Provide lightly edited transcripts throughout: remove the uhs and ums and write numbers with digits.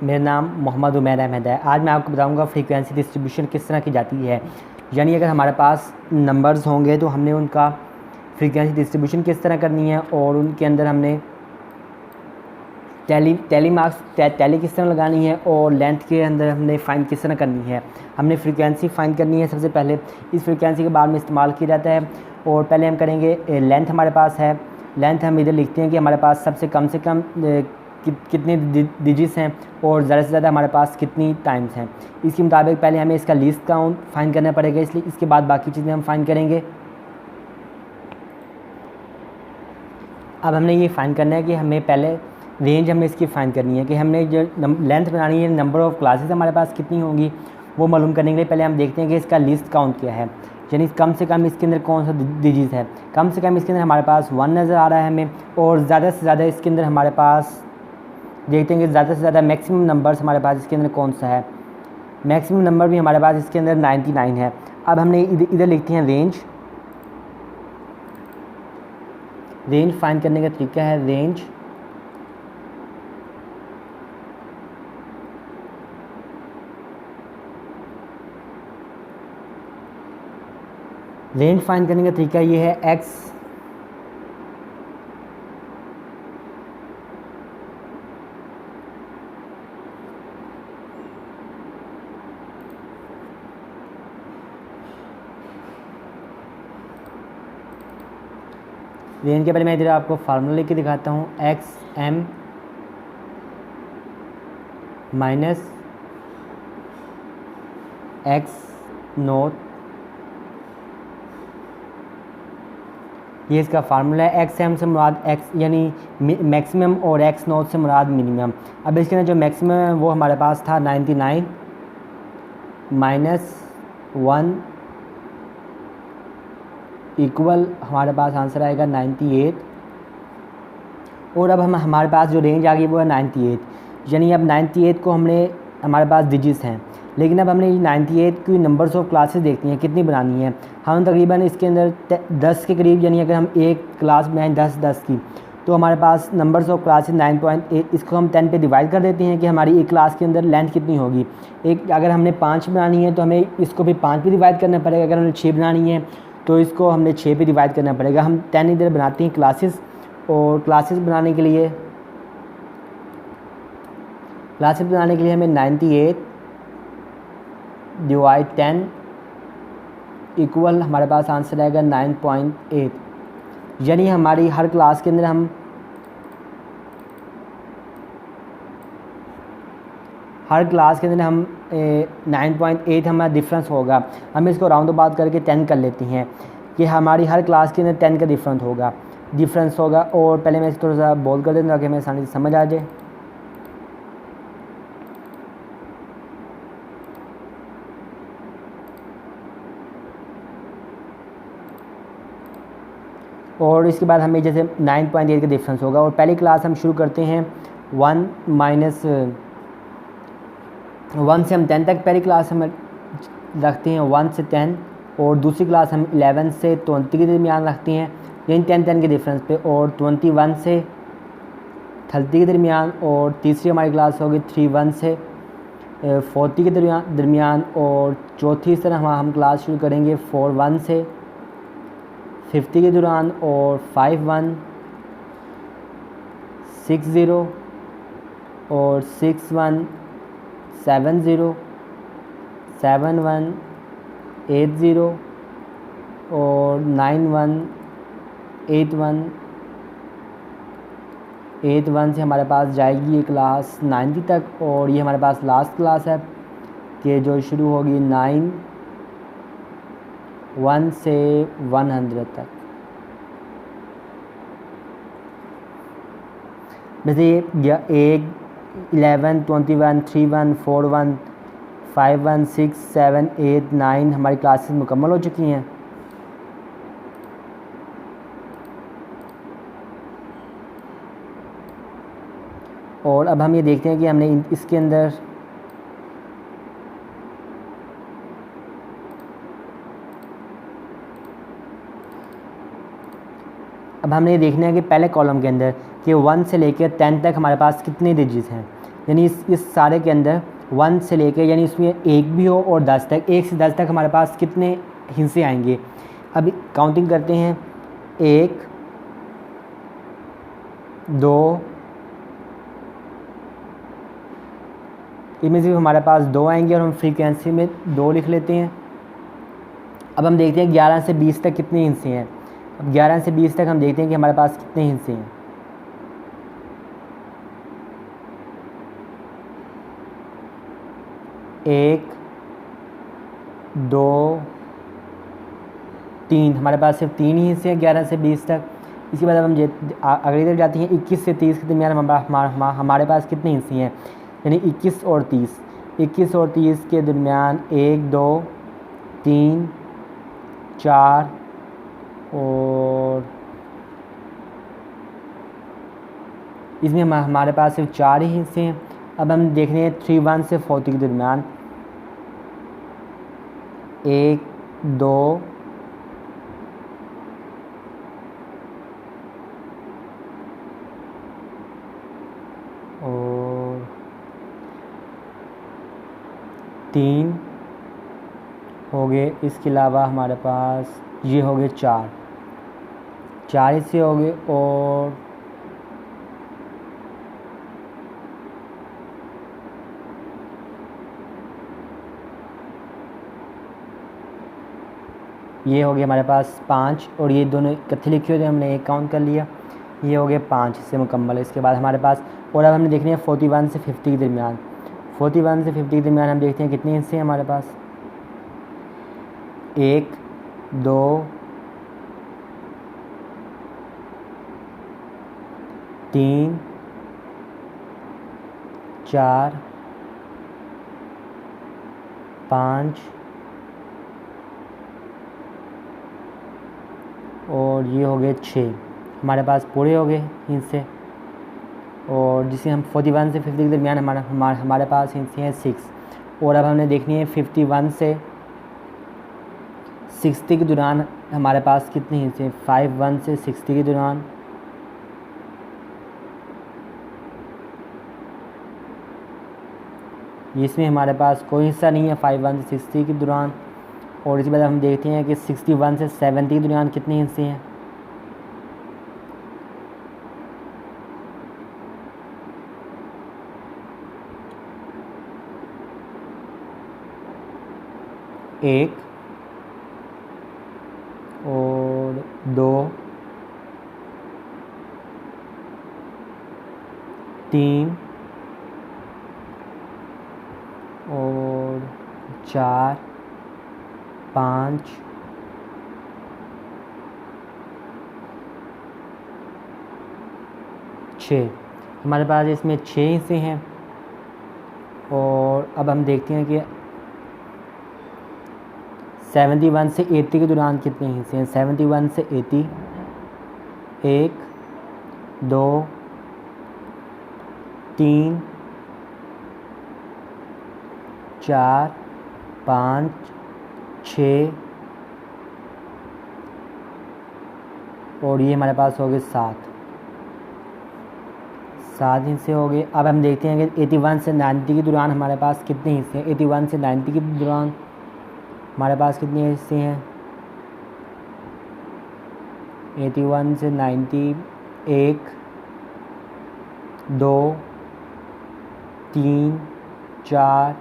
मेरा नाम मोहम्मद उमैर अहमद है। आज मैं आपको बताऊंगा फ्रीक्वेंसी डिस्ट्रीब्यूशन किस तरह की जाती है। यानी अगर हमारे पास नंबर्स होंगे तो हमने उनका फ्रीक्वेंसी डिस्ट्रीब्यूशन किस तरह करनी है और उनके अंदर हमने टैली किस तरह लगानी है और लेंथ के अंदर हमने फाइंड किस तरह करनी है। हमने फ्रीक्वेंसी फाइंड करनी है। सबसे पहले इस फ्रीक्वेंसी के बाद में इस्तेमाल किया जाता है और पहले हम करेंगे लेंथ हमारे पास है। लेंथ हम इधर लिखते हैं कि हमारे पास सबसे कम से कम कितने डिजिट्स हैं और ज़्यादा से ज़्यादा हमारे पास कितनी टाइम्स हैं। इसके मुताबिक पहले हमें इसका लीस्ट काउंट फाइंड करना पड़ेगा, इसलिए इसके बाद बाकी चीज़ें हम फाइंड करेंगे। अब हमने ये फाइंड करना है कि हमें पहले रेंज हमें इसकी फाइंड करनी है कि हमने जो लेंथ बनानी है, नंबर ऑफ़ क्लासेस हमारे पास कितनी होंगी वो मालूम करने के लिए पहले हम देखते हैं कि इसका लीस्ट काउंट क्या है। यानी कम से कम इसके अंदर कौन सा डिजिट है। कम से कम इसके अंदर हमारे पास 1 नज़र आ रहा है हमें, और ज़्यादा से ज़्यादा इसके अंदर हमारे पास देखते हैं कि ज़्यादा से ज़्यादा मैक्सिमम नंबर्स हमारे पास इसके अंदर कौन सा है। मैक्सिमम नंबर भी हमारे पास इसके अंदर 99 है। अब हमने इधर लिखते हैं रेंज फाइंड करने का तरीका है रेंज फाइंड करने का तरीका ये है एक्स रेंज के पहले मैं इधर आपको फार्मूला लिख के दिखाता हूँ। X M minus x naught, ये इसका फार्मूला है। एक्स एम से मुराद एक्स यानी मैक्सिमम और एक्स नोट से मुराद मिनिमम। अब इसके अंदर जो मैक्सिमम है वो हमारे पास था 99 माइनस 1 इक्वल हमारे पास आंसर आएगा 98। और अब हमारे पास जो रेंज आ गई वो है 98। यानी अब 98 को हमारे पास डिजिट्स हैं, लेकिन अब हमने 98 की नंबर्स ऑफ क्लासेस देखनी है कितनी बनानी है। हम तकरीबन इसके अंदर 10 के करीब, यानी अगर हम एक क्लास बनाएं 10 की, तो हमारे पास नंबर्स ऑफ क्लासेस 9.8, इसको हम 10 पे डिवाइड कर देते हैं कि हमारी एक क्लास के अंदर लेंथ कितनी होगी। एक अगर हमने 5 बनानी है तो हमें इसको भी 5 पे डिवाइड करना पड़ेगा। अगर हमने 6 बनानी है तो इसको हमने 6 पे डिवाइड करना पड़ेगा। हम 10 इधर बनाते हैं क्लासेस, और क्लासेस बनाने के लिए हमें 98 डिवाइड 10 इक्वल हमारे पास आंसर आएगा 9.8। यानी हमारी हर क्लास के अंदर 9.8 हमारा डिफरेंस होगा। हम इसको राउंड अबाउट करके 10 कर लेते हैं कि हमारी हर क्लास के अंदर 10 का डिफरेंस होगा। और पहले मैं इसको थोड़ा सा बोल कर देता हूँ ताकि हमें आसानी से समझ आ जाए। और इसके बाद हमें जैसे 9.8 का डिफरेंस होगा। और पहली क्लास हम शुरू करते हैं 1 से हम 10 तक पहली क्लास हम रखते हैं 1 से 10, और दूसरी क्लास हम 11 से 20 के दरमियान रखते हैं, यानी 10 के डिफरेंस पे, और 21 से 30 के दरमियान। और तीसरी हमारी क्लास होगी 31 से 40 के दरमियान। और चौथी तरह हम क्लास शुरू करेंगे 41 से 50 के दौरान, और 51 60 और 61 70 71 80 और 91 81 से हमारे पास जाएगी ये क्लास 90 तक। और ये हमारे पास लास्ट क्लास है कि जो शुरू होगी 1 से 100 तक। वैसे ये 1 11 21 31 41 51 6 7 8 9 हमारी क्लासेस मुकम्मल हो चुकी हैं। और अब हम ये देखते हैं कि हमने इसके अंदर अब हमने ये देखना है कि पहले कॉलम के अंदर कि 1 से लेकर 10 तक हमारे पास कितने डिजिट्स हैं। यानी इस सारे के अंदर 1 से लेके यानी इसमें 1 भी हो और 10 तक, 1 से 10 तक हमारे पास कितने हिस्से आएंगे। अब काउंटिंग करते हैं, 1 2, इनमें से हमारे पास 2 आएंगे और हम फ्रीक्वेंसी में 2 लिख लेते हैं। अब हम देखते हैं 11 से 20 तक कितने हिस्से हैं। अब 11 से 20 तक हम देखते हैं कि हमारे पास कितने हिस्से हैं। 1 2 3, हमारे पास सिर्फ 3 ही हिस्से हैं 11 से 20 तक। इसके बाद अब हम अगली तरफ जाते हैं, 21 से 30 के दरमियान हमारे पास कितने हिस्से हैं, यानी 21 और 30। 21 और 30 के दरमियान 1 2 3 4 और इसमें हमारे पास सिर्फ 4 ही हिस्से हैं। अब हम देख रहे हैं 31 से 40 के दरमियान 1 2 और 3 हो गए। इसके अलावा हमारे पास ये हो गए 4 हिस्से हो गए और ये हो गए हमारे पास 5 और ये दोनों इकट्ठे लिखे हुए थे, हमने एक काउंट कर लिया। ये हो गए 5 हिस्से मुकम्मल। इसके बाद हमारे पास और अब हमने देखने हैं 41 से 50 के दरमियान। 41 से 50 के दरमियान हम देखते हैं कितने हिस्से हैं हमारे पास, 1 2 3 4 5 और ये हो गए 6, हमारे पास पूरे हो गए हिस्से। और जिसे हम 41 से 50 के दरमियान हमारे पास हिस्से हैं 6। और अब हमने देखनी है 51 से 60 के दौरान हमारे पास कितने हिस्से, 51 से 60 के दौरान इसमें हमारे पास कोई हिस्सा नहीं है 51 से 60 के दौरान। और इसके बाद हम देखते हैं कि 61 से 70 के दौरान कितने हिस्से हैं। एक और 2 3 और 4 5 6, हमारे पास इसमें 6 हिस्से हैं। और अब हम देखते हैं कि 71 से 80 के दौरान कितने हिस्से हैं। 71 से 80, 1 2 3 4 5 6 और ये हमारे पास हो गए 7 हिस्से हो गए। अब हम देखते हैं कि 81 से 90 के दौरान हमारे पास कितने हिस्से हैं। 81 से 90 के दौरान हमारे पास कितने हिस्से हैं। 81 से 90, 1 2 3 4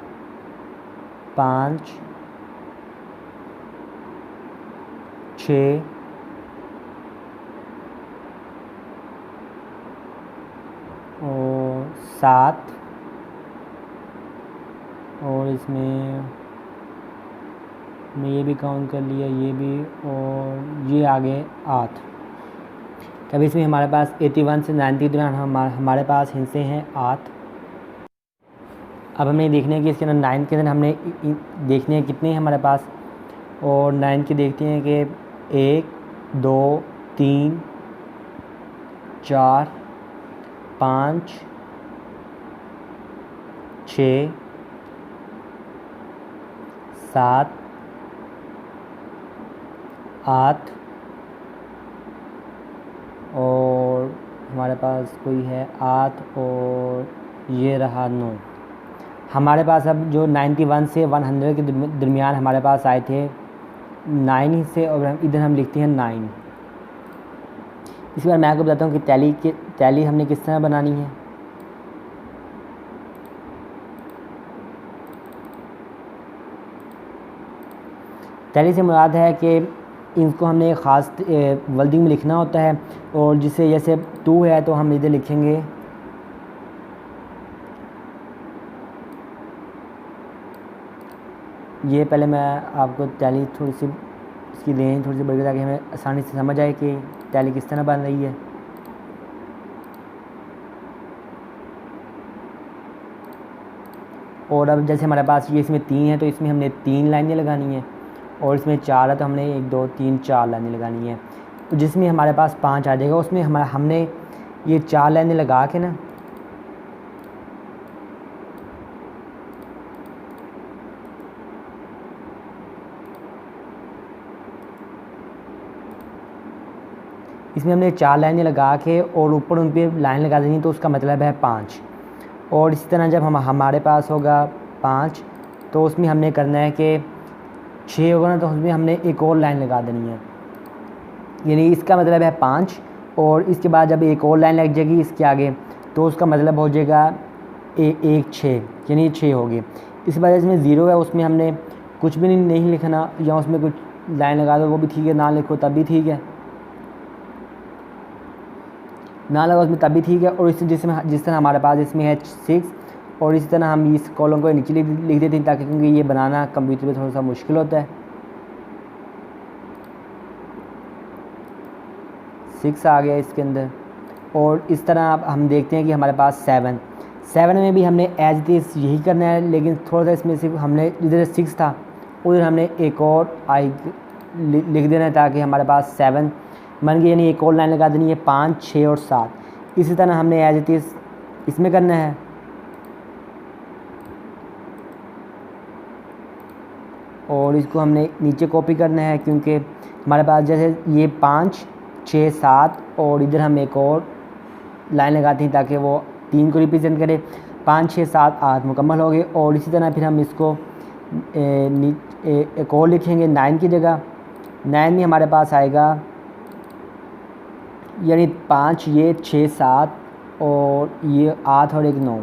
5 6 और 7 और इसमें ये भी काउंट कर लिया, ये भी, और ये आगे 8। तब इसमें हमारे पास 81 से 90 के दौरान हमारे पास हिस्से हैं 8। अब हमें देखने हैं कि इसके अंदर 9 के अंदर हमने देखने हैं कितने हैं हमारे पास। और 9 के देखते हैं कि 1 2 3 4 5 6 7 8 और हमारे पास कोई है 8 और ये रहा 9। हमारे पास अब जो 91 से 100 के दरमियान हमारे पास आए थे 9 हिस्से, और इधर हम लिखते हैं 9। इस बार मैं आपको बताता हूँ कि टैली हमने किस तरह बनानी है। टैली से मुराद है कि इनको हमने एक ख़ास वर्डिंग में लिखना होता है, और जिसे जैसे 2 है तो हम इधर लिखेंगे ये। पहले मैं आपको टैली थोड़ी सी इसकी रेंज थोड़ी सी बढ़ गई ताकि हमें आसानी से समझ आए कि टैली किस तरह बन रही है। और अब जैसे हमारे पास ये इसमें 3 है तो इसमें हमने 3 लाइनें लगानी है, और इसमें 4 है तो हमने 1 2 3 4 लाइनें लगानी है। तो जिसमें हमारे पास 5 आ जाएगा उसमें हमने ये 4 लाइनें लगा के ना इसमें हमने 4 लाइनें लगा के और ऊपर उन पर लाइन लगा देनी, तो उसका मतलब है 5। और इसी तरह जब हमारे पास होगा 5 तो उसमें हमने करना है कि 6 होगा ना तो उसमें हमने एक और लाइन लगा देनी है, यानी इसका मतलब है 5। और इसके बाद जब एक और लाइन लग जाएगी इसके आगे तो उसका मतलब हो जाएगा 6, यानी 6 होगी। इस बार इसमें 0 है उसमें हमने कुछ भी नहीं लिखना, या उसमें कुछ लाइन लगा दो वो भी ठीक है, ना लिखो तब भी ठीक है, ना लगा उसमें तब भी ठीक है। और जिस तरह हमारे पास इसमें है 6, और इसी तरह हम इस कॉलम को नीचे लिख देते हैं ताकि, क्योंकि ये बनाना कंप्यूटर पे थोड़ा सा मुश्किल होता है। 6 आ गया इसके अंदर। और इस तरह अब हम देखते हैं कि हमारे पास 7 में भी हमने एज इट इज़ यही करना है, लेकिन थोड़ा सा इसमें सिर्फ हमने इधर 6 था उधर हमने एक और आई लिख देना है ताकि हमारे पास 7 बन गई, यानी एक और लाइन लगा देनी है 5 6 और 7। इसी तरह हमने एज इट इज़ इसमें करना है। और इसको हमने नीचे कॉपी करना है, क्योंकि हमारे पास जैसे ये 5 6 7 और इधर हम एक और लाइन लगाते हैं ताकि वो 3 को रिप्रेजेंट करे। 5 6 7 8 मुकम्मल हो गए। और इसी तरह फिर हम इसको एक और लिखेंगे 9 की जगह। 9 में हमारे पास आएगा यानी 5 ये 6 7 और ये 8 और एक 9,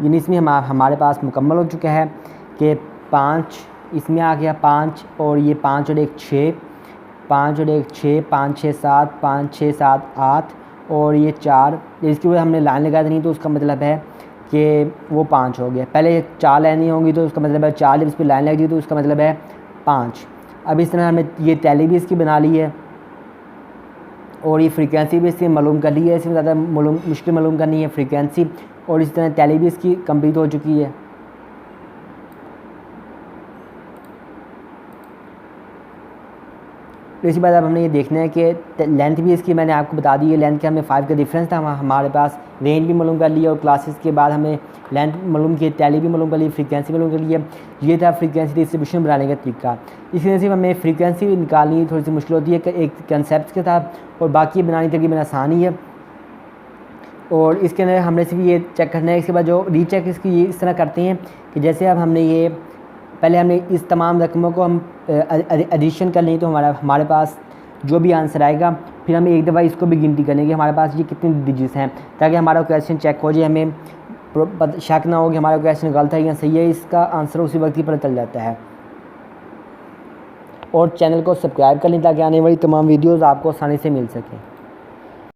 यानी इसमें हमारे पास मुकम्मल हो चुका है कि 5 इसमें आ गया 5 और ये 5 और एक 6, 5 और एक 6 5 6 7 5 6 7 8 और ये 4। इसकी वजह हमने लाइन लगा देनी तो उसका मतलब है कि वो 5 हो गया। पहले 4 लाइनें होंगी तो उसका मतलब है 4, जब इस पर लाइन लग गई तो उसका मतलब है 5। अब इस तरह हमने ये टैली भी इसकी बना ली है और ये फ्रीक्वेंसी भी इसकी मालूम कर ली है। इसमें ज़्यादा मुश्किल मालूम करनी है फ्रीक्वेंसी, और इस तरह टैली भी इसकी कंप्लीट हो चुकी है। तो इसी बात अब हमने ये देखना है कि लेंथ भी इसकी मैंने आपको बता दी है। लेंथ के हमें 5 का डिफरेंस था, हमारे पास रेंज भी मालूम कर लिया और क्लासेस के बाद हमें लेंथ मालूम की, टैली भी मालूम कर ली, फ्रीक्वेंसी मालूम कर लिया। ये था फ्रीक्वेंसी डिस्ट्रीब्यूशन बनाने का तरीका। इसी वजह से हमें फ्रीक्वेंसी निकालनी थोड़ी सी मुश्किल होती है कि एक कंसेप्ट के साथ, और बाकी बनानी तकरीबन आसान ही है। और इसके अंदर हमने सिर्फ ये चेक करना है। इसके बाद जो रीचेक इसकी ये इस तरह करते हैं कि जैसे अब हमने ये पहले हमने इस तमाम रकमों को हम एडिशन कर लें तो हमारे पास जो भी आंसर आएगा फिर हमें एक दफ़ा इसको भी गिनती करनी है कि हमारे पास ये कितने डिजिट्स हैं, ताकि हमारा क्वेश्चन चेक हो जाए, हमें शक ना हो कि हमारा क्वेश्चन गलत है या सही है। इसका आंसर उसी वक्त ही पता चल जाता है। और चैनल को सब्सक्राइब कर लें ताकि आने वाली तमाम वीडियोज़ आपको आसानी से मिल सकें।